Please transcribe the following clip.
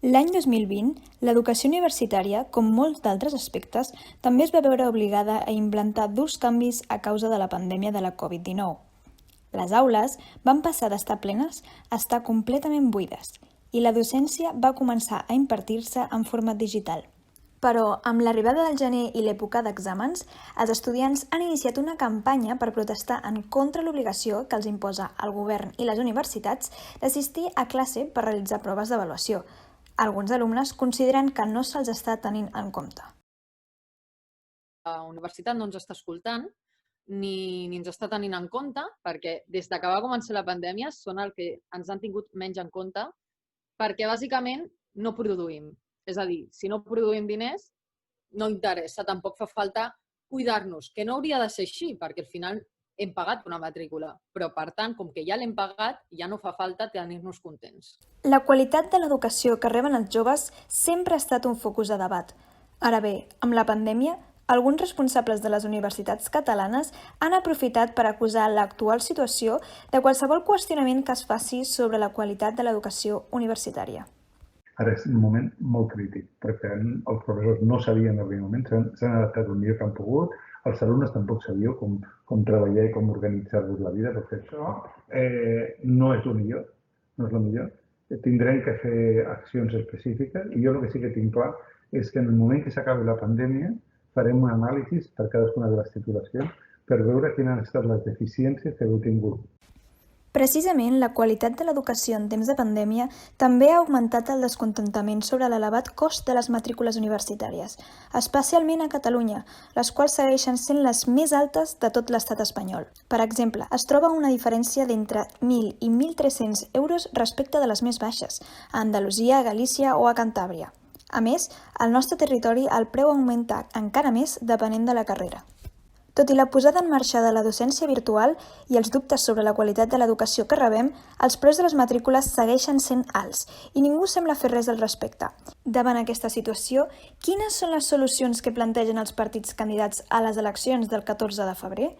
L'any 2020, l'educació universitària, com molts d'altres aspectes, també es va veure obligada a implantar durs canvis a causa de la pandèmia de la Covid-19. Les aules van passar d'estar plenes a estar completament buides i la docència va començar a impartir-se en format digital. Però, amb l'arribada del gener i l'època d'exàmens, els estudiants han iniciat una campanya per protestar en contra l'obligació que els imposa el govern i les universitats d'assistir a classe per realitzar proves d'avaluació. Alguns alumnes consideren que no se'ls està tenint en compte. La universitat no ens està escoltant ni ens està tenint en compte perquè des que va començar la pandèmia són el que ens han tingut menys en compte perquè bàsicament no produïm. És a dir, si no produïm diners, no interessa, tampoc fa falta cuidar-nos, que no hauria de ser així perquè al final hem pagat una matrícula, però per tant, com que ja l'hem pagat, ja no fa falta tenir-nos contents. La qualitat de l'educació que reben els joves sempre ha estat un focus de debat. Ara bé, amb la pandèmia, alguns responsables de les universitats catalanes han aprofitat per acusar l'actual situació de qualsevol qüestionament que es faci sobre la qualitat de l'educació universitària. Ara és un moment molt crític, perquè els professors no sabien en aquell moment, s'han adaptat el millor que han pogut, els alumnes tampoc sabíeu com treballar i com organitzar-vos la vida, perquè això no és el millor, no és el millor. Tindrem que fer accions específiques i jo el que sí que tinc clar és que en el moment que s'acabi la pandèmia farem un anàlisi per cadascuna de les titulacions per veure quines han estat les deficiències que heu tingut. Precisament, la qualitat de l'educació en temps de pandèmia també ha augmentat el descontentament sobre l'elevat cost de les matrícules universitàries, especialment a Catalunya, les quals segueixen sent les més altes de tot l'estat espanyol. Per exemple, es troba una diferència d'entre 1.000 i 1.300 euros respecte de les més baixes, a Andalusia, a Galícia o a Cantàbria. A més, al nostre territori el preu augmenta encara més depenent de la carrera. Tot i la posada en marxa de la docència virtual i els dubtes sobre la qualitat de l'educació que rebem, els preus de les matrícules segueixen sent alts i ningú sembla fer res al respecte. Davant aquesta situació, quines són les solucions que plantegen els partits candidats a les eleccions del 14 de febrer?